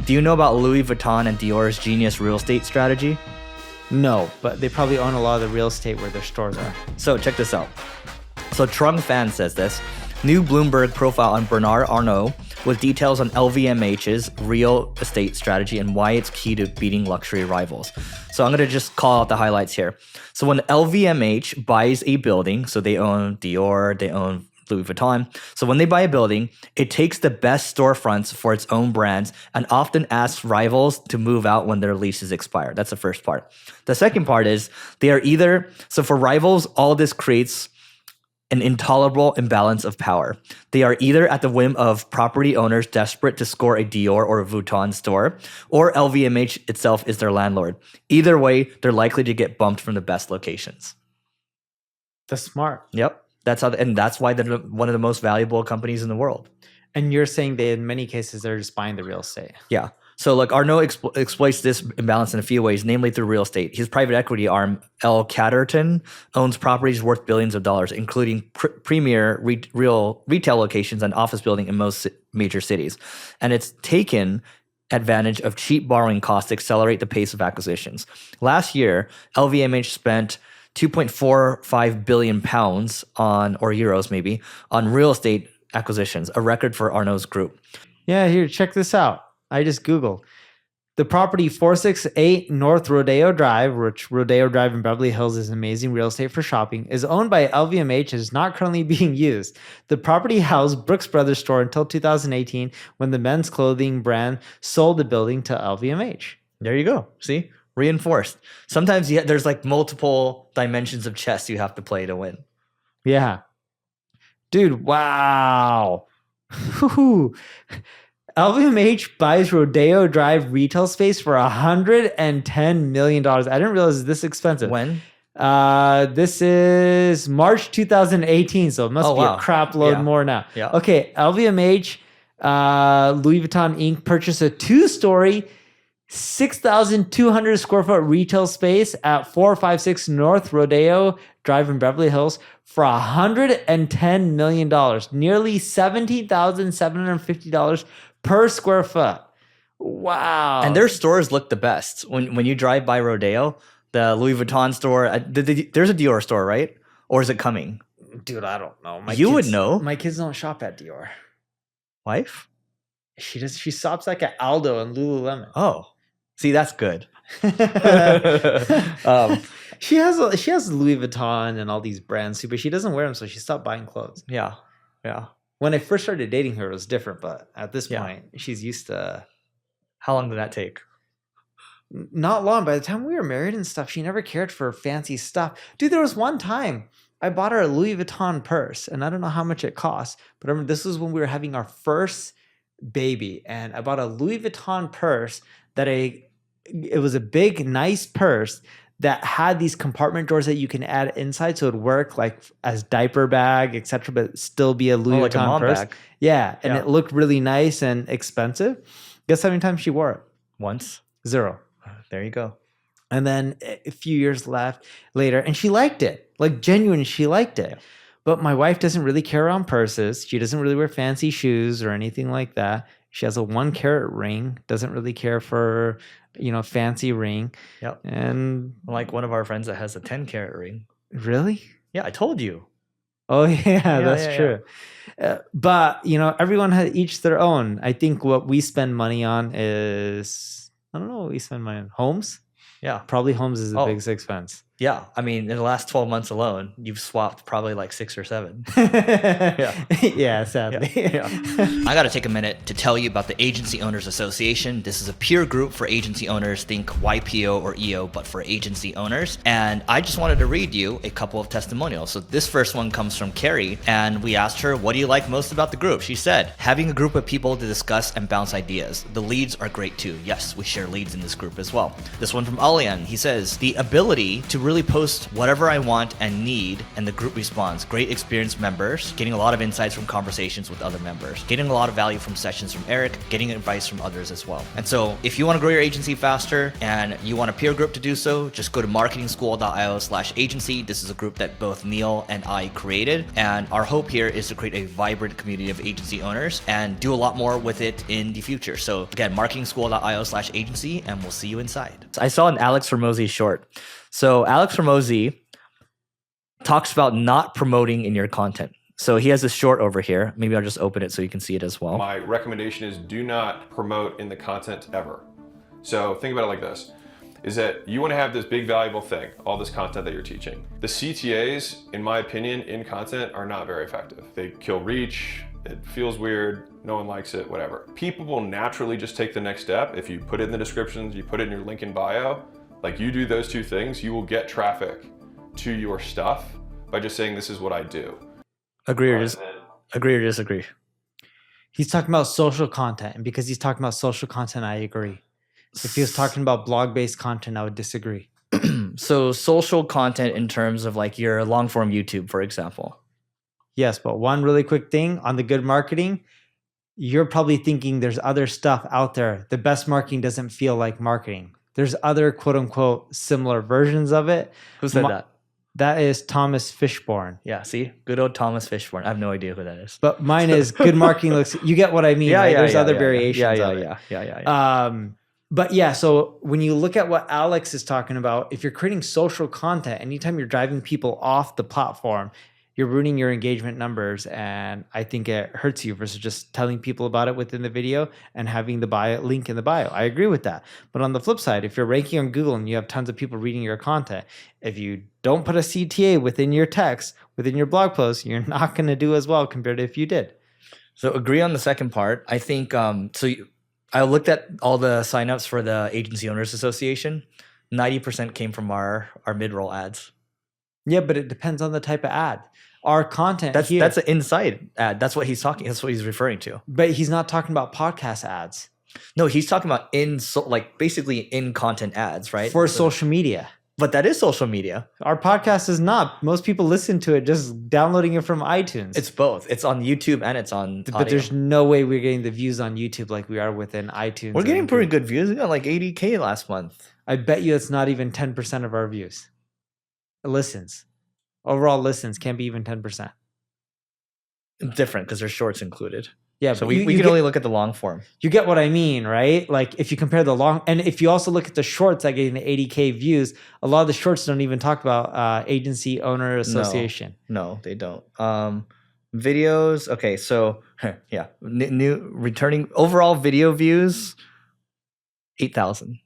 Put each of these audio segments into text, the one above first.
Do you know about Louis Vuitton and Dior's genius real estate strategy? No, but they probably own a lot of the real estate where their stores are. So check this out. So Trung Fan says this. New Bloomberg profile on Bernard Arnault with details on LVMH's real estate strategy and why it's key to beating luxury rivals. So I'm going to just call out the highlights here. So when LVMH buys a building, so they own Dior, they own Louis Vuitton. So when they buy a building, it takes the best storefronts for its own brands and often asks rivals to move out when their leases expire. That's the first part. The second part is they are either, so for rivals, all this creates an intolerable imbalance of power. They are either at the whim of property owners desperate to score a Dior or a Vuitton store, or LVMH itself is their landlord. Either way, they're likely to get bumped from the best locations. That's smart. Yep. And that's why they're one of the most valuable companies in the world. And you're saying that in many cases, they're just buying the real estate. Yeah. So like Arnault exploits this imbalance in a few ways, namely through real estate. His private equity arm, L. Catterton, owns properties worth billions of dollars, including premier real retail locations and office building in most major cities. And it's taken advantage of cheap borrowing costs to accelerate the pace of acquisitions. Last year, LVMH spent 2.45 billion pounds or euros maybe, on real estate acquisitions, a record for Arnault's group. Yeah, here, check this out. I just Googled. The property 468 North Rodeo Drive, which Rodeo Drive in Beverly Hills is amazing real estate for shopping, is owned by LVMH and is not currently being used. The property housed Brooks Brothers store until 2018 when the men's clothing brand sold the building to LVMH. There you go. See? Reinforced. Sometimes there's like multiple dimensions of chess you have to play to win. Yeah. Dude, wow. LVMH buys Rodeo Drive retail space for $110 million. I didn't realize it's this expensive. When? This is March 2018, so it must be a crap load more now. Yeah. Okay, LVMH, Louis Vuitton Inc. purchased a two-story, 6,200 square foot retail space at 456 North Rodeo Drive in Beverly Hills for $110 million, nearly $17,750 per square foot. Wow. And their stores look the best. When you drive by Rodeo, the Louis Vuitton store, there's a Dior store, right? Or is it coming? Dude, I don't know. You would know. My kids don't shop at Dior. Wife? She shops like at Aldo and Lululemon. Oh. See, that's good. She has Louis Vuitton and all these brands too, but she doesn't wear them, so she stopped buying clothes. Yeah. When I first started dating her, it was different, but at this point, she's used to. How long did that take? Not long. By the time we were married and stuff, she never cared for fancy stuff. Dude, there was one time I bought her a Louis Vuitton purse, and I don't know how much it cost, but I remember this was when we were having our first baby, and I bought a Louis Vuitton purse it was a big, nice purse that had these compartment drawers that you can add inside, so it'd work like as diaper bag, etc., but still be a Louis Vuitton mom purse. Bag. Yeah, and it looked really nice and expensive. Guess how many times she wore it? Once. 0. There you go. And then a few years later, and she liked it. Like genuinely, she liked it. Yeah. But my wife doesn't really care on purses. She doesn't really wear fancy shoes or anything like that. She has a 1-carat ring. Doesn't really care for, fancy ring. Yep. And like one of our friends that has a 10-carat ring. Really? Yeah, I told you. Oh yeah, that's true. But everyone has each their own. I think what we spend money on is, I don't know what we spend money on. Homes. Yeah, probably homes is the biggest expense. Yeah, I mean, in the last 12 months alone, you've swapped probably like 6 or 7. Yeah, sadly. Yeah. I got to take a minute to tell you about the Agency Owners Association. This is a peer group for agency owners. Think YPO or EO, but for agency owners. And I just wanted to read you a couple of testimonials. So this first one comes from Carrie, and we asked her, what do you like most about the group? She said, having a group of people to discuss and bounce ideas. The leads are great too. Yes, we share leads in this group as well. This one from Alian, he says, the ability to really post whatever I want and need, and the group responds. Great experienced members, getting a lot of insights from conversations with other members, getting a lot of value from sessions from Eric, getting advice from others as well. And so if you want to grow your agency faster and you want a peer group to do so, just go to marketingschool.io/agency. This is a group that both Neil and I created. And our hope here is to create a vibrant community of agency owners and do a lot more with it in the future. So again, marketingschool.io/agency, and we'll see you inside. I saw an Alex Hormozi short. So Alex Hormozi talks about not promoting in your content. So he has a short over here. Maybe I'll just open it so you can see it as well. My recommendation is do not promote in the content ever. So think about it like this, is that you want to have this big valuable thing, all this content that you're teaching. The CTAs, in my opinion, in content are not very effective. They kill reach, it feels weird, no one likes it, whatever. People will naturally just take the next step. If you put it in the descriptions, you put it in your link in bio, like you do those two things, you will get traffic to your stuff by just saying this is what I do. Agree or disagree? He's talking about social content, and because he's talking about social content, I agree. If he was talking about blog-based content, I would disagree. So social content in terms of like your long-form YouTube, for example. Yes, but one really quick thing on the good marketing, you're probably thinking there's other stuff out there. The best marketing doesn't feel like marketing. There's other quote-unquote similar versions of it. Who said that? That is Thomas Fishburne. Yeah, see? Good old Thomas Fishburne. I have no idea who that is. But mine is good marketing looks, you get what I mean, right? There's other variations of it. Yeah. But yeah, so when you look at what Alex is talking about, if you're creating social content, anytime you're driving people off the platform, you're ruining your engagement numbers. And I think it hurts you versus just telling people about it within the video and having the bio link in the bio. I agree with that. But on the flip side, if you're ranking on Google and you have tons of people reading your content, if you don't put a CTA within your text, within your blog post, you're not going to do as well compared to if you did. So agree on the second part. I think, I looked at all the signups for the Agency Owners Association. 90% came from our mid-roll ads. Yeah, but it depends on the type of ad. Our content that's here, an inside ad. That's what he's referring to. But he's not talking about podcast ads. No, he's talking about basically in content ads, right? For social media. But that is social media. Our podcast is not. Most people listen to it just downloading it from iTunes. It's both. It's on YouTube and it's on audio. But there's no way we're getting the views on YouTube like we are within iTunes. We're getting pretty good views. We got like 80K last month. I bet you it's not even 10% of our views. Listens. Overall listens can't be even 10%. Different because there's shorts included. Yeah, so we can only look at the long form. You get what I mean, right? Like if you compare the long, and if you also look at the shorts that getting the 80K views, a lot of the shorts don't even talk about Agency Owner Association. No, they don't. Videos. Okay, so yeah, new returning overall video views, 8,000.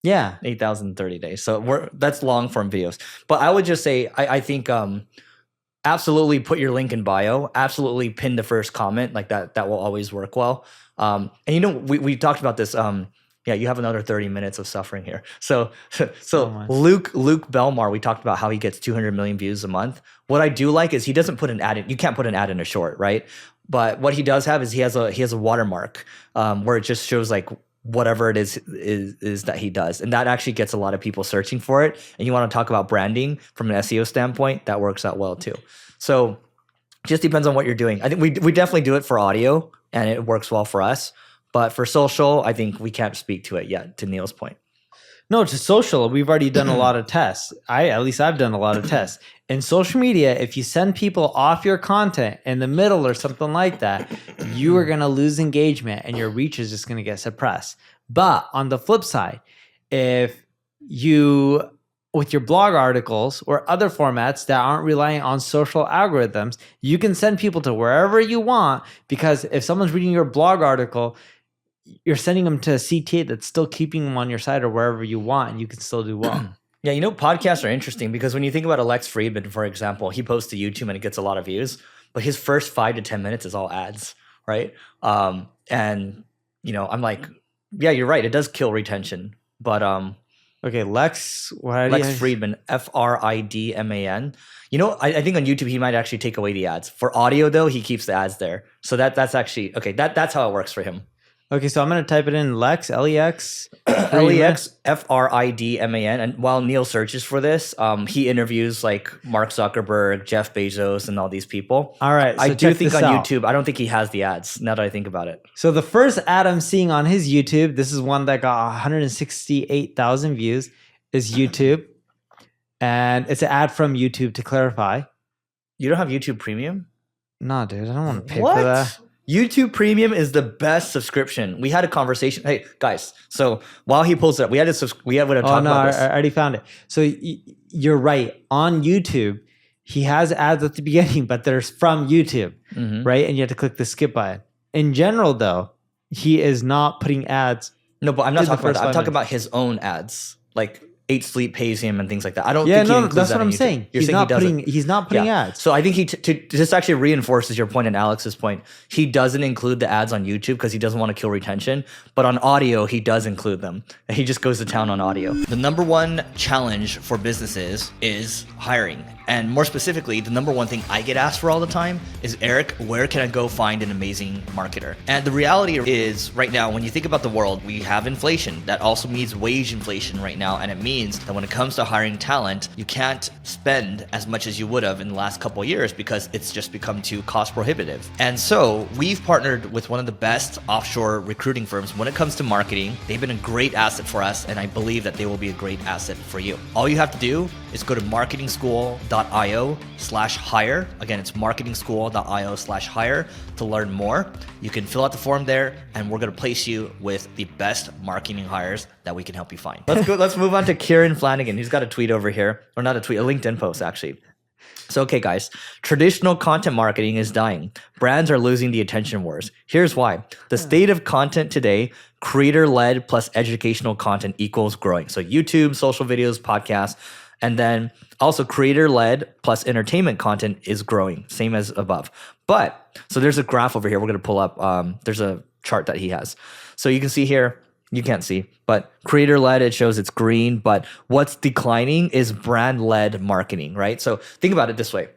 Yeah, 8,030 days. So that's long form videos. But I would just say I think absolutely put your link in bio. Absolutely pin the first comment. Like that will always work well. And we talked about this. Yeah, you have another 30 minutes of suffering here. So Luke Belmar, we talked about how he gets 200 million views a month. What I do like is he doesn't put an ad in. You can't put an ad in a short, right? But what he does have is he has a watermark where it just shows like whatever it is that he does. And that actually gets a lot of people searching for it. And you want to talk about branding from an SEO standpoint, that works out well too. So just depends on what you're doing. I think we definitely do it for audio and it works well for us. But for social, I think we can't speak to it yet, to Neil's point. No, to social, we've already done a lot of tests. I've done a lot of tests. In social media, if you send people off your content in the middle or something like that, you are going to lose engagement and your reach is just going to get suppressed. But on the flip side, if you, with your blog articles or other formats that aren't relying on social algorithms, you can send people to wherever you want, because if someone's reading your blog article, you're sending them to a CTA that's still keeping them on your site or wherever you want, and you can still do well. Yeah, podcasts are interesting because when you think about Alex Friedman, for example, he posts to YouTube and it gets a lot of views, but his first 5 to 10 minutes is all ads, right? And I'm like, yeah, you're right. It does kill retention, but okay, Lex Friedman, Fridman. I think on YouTube he might actually take away the ads. For audio though, he keeps the ads there. So that's actually okay. That's how it works for him. Okay, so I'm going to type it in Lex, Lex, LEXFRIDMAN. And while Neil searches for this, he interviews like Mark Zuckerberg, Jeff Bezos, and all these people. All right. So I do check think this on out. YouTube, I don't think he has the ads now that I think about it. So the first ad I'm seeing on his YouTube, this is one that got 168,000 views, is YouTube. And it's an ad from YouTube, to clarify. You don't have YouTube Premium? No, dude, I don't want to pay for that. YouTube Premium is the best subscription. We had a conversation. Hey, guys. So while he pulls it up, we had to talk about this. I already found it. So you're right. On YouTube, he has ads at the beginning, but they're from YouTube, right? And you have to click the skip button. In general, though, he is not putting ads. No, but I'm not talking about that. I'm talking minutes. about his own ads. Like 8 Sleep pays him and things like that. I don't Yeah, think he no, includes that's that what on I'm YouTube. saying. You're saying he doesn't. He's not putting ads. So I think this actually reinforces your point and Alex's point. He doesn't include the ads on YouTube because he doesn't want to kill retention. But on audio, he does include them. He just goes to town on audio. The number one challenge for businesses is hiring. And more specifically, the number one thing I get asked for all the time is, Eric, where can I go find an amazing marketer? And the reality is right now, when you think about the world, we have inflation. That also means wage inflation right now. And it means that when it comes to hiring talent, you can't spend as much as you would have in the last couple of years because it's just become too cost prohibitive. And so we've partnered with one of the best offshore recruiting firms when it comes to marketing. They've been a great asset for us, and I believe that they will be a great asset for you. All you have to do is go to marketingschool.io/hire. Again, it's marketingschool.io/hire to learn more. You can fill out the form there, and we're going to place you with the best marketing hires that we can help you find. Let's move on to Kieran Flanagan. He's got a tweet over here, or not a tweet, a LinkedIn post actually. So, okay, guys, traditional content marketing is dying. Brands are losing the attention wars. Here's why. The state of content today, creator-led plus educational content equals growing. So YouTube, social videos, podcasts, and then also creator-led plus entertainment content is growing, same as above. But, so there's a graph over here we're going to pull up. There's a chart that he has. So you can see here, you can't see, but creator-led, it shows it's green, but what's declining is brand-led marketing, right? So think about it this way.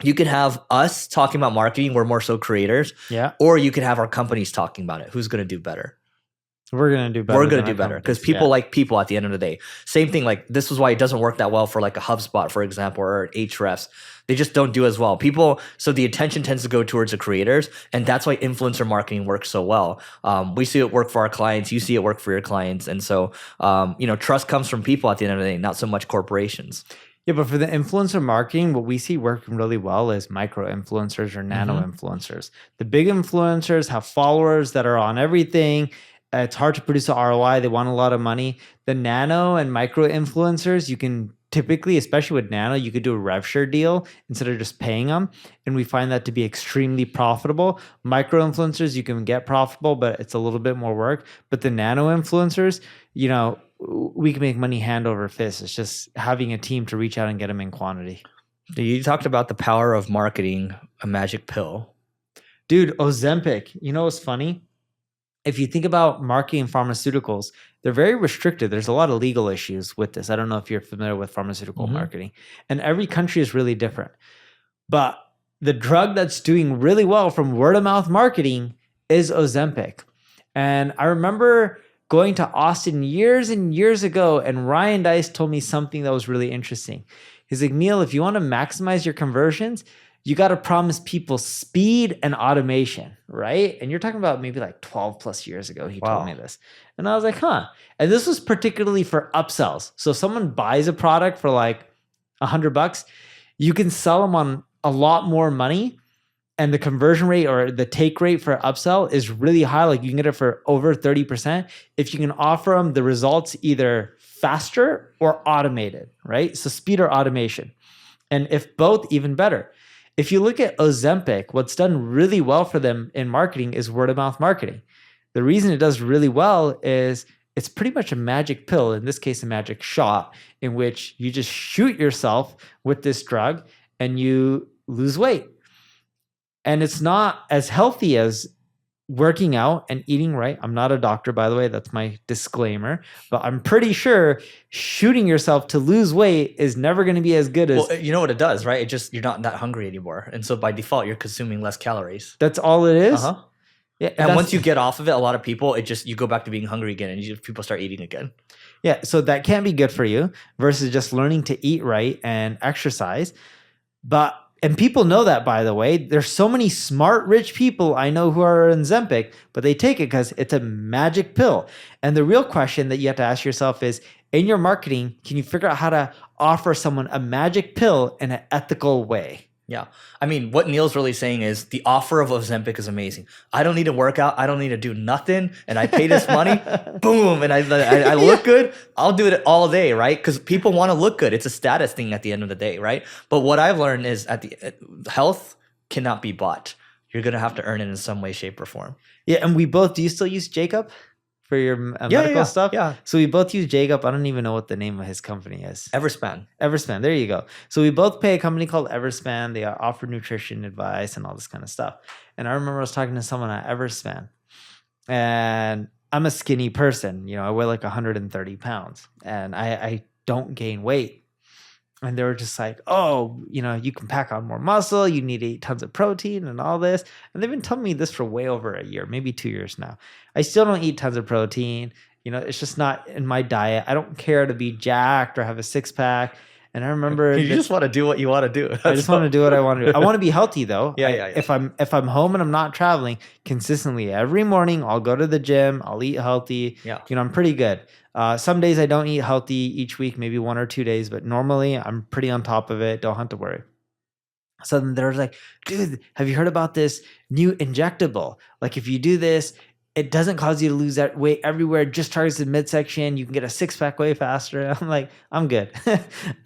You could have us talking about marketing, we're more so creators, or you could have our companies talking about it. Who's going to do better? We're going to do better. We're going to do better because people like people at the end of the day. Same thing, like this is why it doesn't work that well for like a HubSpot, for example, or Ahrefs. They just don't do as well. So the attention tends to go towards the creators, and that's why influencer marketing works so well. We see it work for our clients. You see it work for your clients. And so, trust comes from people at the end of the day, not so much corporations. Yeah, but for the influencer marketing, what we see working really well is micro influencers or nano influencers. The big influencers have followers that are on everything. It's hard to produce an ROI. They want a lot of money. The nano and micro influencers, you can typically, especially with nano, you could do a rev share deal instead of just paying them. And we find that to be extremely profitable. Micro influencers, you can get profitable, but it's a little bit more work. But the nano influencers, we can make money hand over fist. It's just having a team to reach out and get them in quantity. You talked about the power of marketing, a magic pill. Dude, Ozempic, you know what's funny? If you think about marketing pharmaceuticals, they're very restricted. There's a lot of legal issues with this. I don't know if you're familiar with pharmaceutical marketing. And every country is really different. But the drug that's doing really well from word of mouth marketing is Ozempic. And I remember going to Austin years and years ago, and Ryan Dice told me something that was really interesting. He's like, Neil, if you want to maximize your conversions, you got to promise people speed and automation, right? And you're talking about maybe like 12 plus years ago, he told me this. And I was like, huh. And this was particularly for upsells. So if someone buys a product for like $100, you can sell them on a lot more money. And the conversion rate or the take rate for upsell is really high. Like you can get it for over 30% if you can offer them the results either faster or automated, right? So speed or automation. And if both, even better. If you look at Ozempic, what's done really well for them in marketing is word of mouth marketing. The reason it does really well is it's pretty much a magic pill, in this case, a magic shot, in which you just shoot yourself with this drug and you lose weight. And it's not as healthy as working out and eating right. I'm not a doctor, by the way. That's my disclaimer. But I'm pretty sure shooting yourself to lose weight is never going to be as good as... Well, you know what it does, right? You're not that hungry anymore. And so by default, you're consuming less calories. That's all it is? Yeah, And once you get off of it, a lot of people, you go back to being hungry again, and people start eating again. Yeah, so that can be good for you versus just learning to eat right and exercise. And people know that, by the way. There's so many smart, rich people I know who are on Ozempic, but they take it because it's a magic pill. And the real question that you have to ask yourself is, in your marketing, can you figure out how to offer someone a magic pill in an ethical way? Yeah. I mean, what Neil's really saying is the offer of Ozempic is amazing. I don't need to work out. I don't need to do nothing. And I pay this money, boom, and I look good. I'll do it all day, right? Because people want to look good. It's a status thing at the end of the day, right? But what I've learned is health cannot be bought. You're going to have to earn it in some way, shape, or form. Yeah, and do you still use Jacob for your medical stuff? Yeah. So we both use Jacob. I don't even know what the name of his company is. Everspan. Everspan. There you go. So we both pay a company called Everspan. They offer nutrition advice and all this kind of stuff. And I remember I was talking to someone at Everspan, and I'm a skinny person. I weigh like 130 pounds, and I don't gain weight. And they were just like, oh, you can pack on more muscle. You need to eat tons of protein and all this. And they've been telling me this for way over a year, maybe 2 years now. I still don't eat tons of protein. It's just not in my diet. I don't care to be jacked or have a six pack. And I remember you just want to do what you want to do. I just want to do what I want to do. I want to be healthy though. Yeah. If I'm home and I'm not traveling consistently every morning, I'll go to the gym. I'll eat healthy. Yeah. I'm pretty good. Some days I don't eat healthy each week, maybe 1 or 2 days, but normally I'm pretty on top of it. Don't have to worry. So then they're like, dude, have you heard about this new injectable? Like if you do this, it doesn't cause you to lose that weight everywhere. It just targets the midsection. You can get a six-pack way faster. I'm like, I'm good.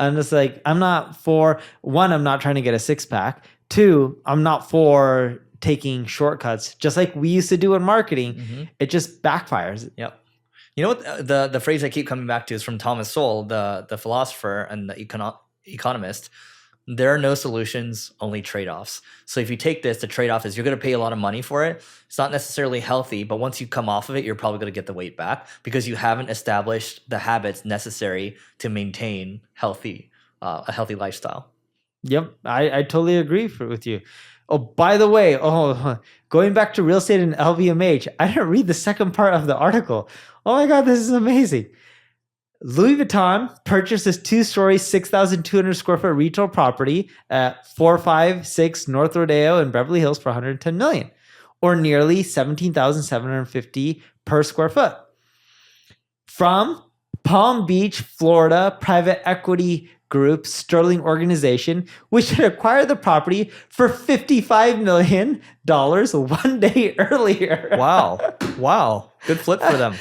I'm just like, I'm not trying to get a six-pack. 2, I'm not for taking shortcuts. Just like we used to do in marketing, It just backfires. Yep. You know what the phrase I keep coming back to is from Thomas Sowell, the philosopher and the economist. There are no solutions, only trade-offs. So if you take this, the trade-off is you're going to pay a lot of money for it. It's not necessarily healthy, but once you come off of it, you're probably going to get the weight back because you haven't established the habits necessary to maintain a healthy lifestyle. Yep, I totally agree with you. Oh, by the way, going back to real estate and LVMH, I didn't read the second part of the article. Oh my God, this is amazing. Louis Vuitton purchased this 2-story, 6,200 square foot retail property at 456 North Rodeo in Beverly Hills for $110 million, or nearly $17,750 per square foot. From Palm Beach, Florida, private equity group Sterling Organization, which had acquired the property for $55 million 1 day earlier. Wow. Good flip for them.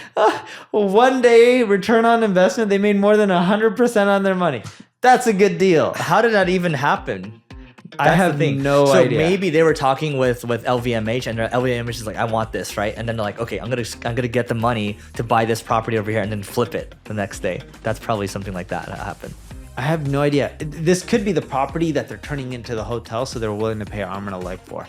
1 day return on investment. They made more than 100% on their money. That's a good deal. How did that even happen? I have no idea. So maybe they were talking with LVMH, and LVMH is like, I want this, right? And then they're like, okay, I'm gonna get the money to buy this property over here and then flip it the next day. That's probably something like that happened. I have no idea. This could be the property that they're turning into the hotel, so they're willing to pay an arm and a leg for.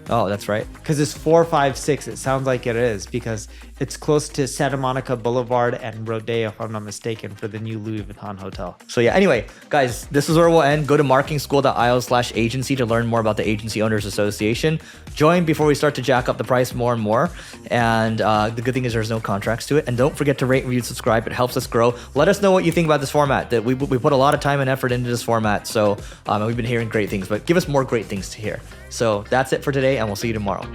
Oh, that's right. Because it's 456. It sounds like it is because it's close to Santa Monica Boulevard and Rodeo, if I'm not mistaken, for the new Louis Vuitton hotel. So yeah, anyway, guys, this is where we'll end. Go to marketingschool.io/agency to learn more about the Agency Owners Association. Join before we start to jack up the price more and more. And the good thing is there's no contracts to it. And don't forget to rate, review, subscribe. It helps us grow. Let us know what you think about this format. That we put a lot of time and effort into this format. So we've been hearing great things, but give us more great things to hear. So that's it for today, and we'll see you tomorrow.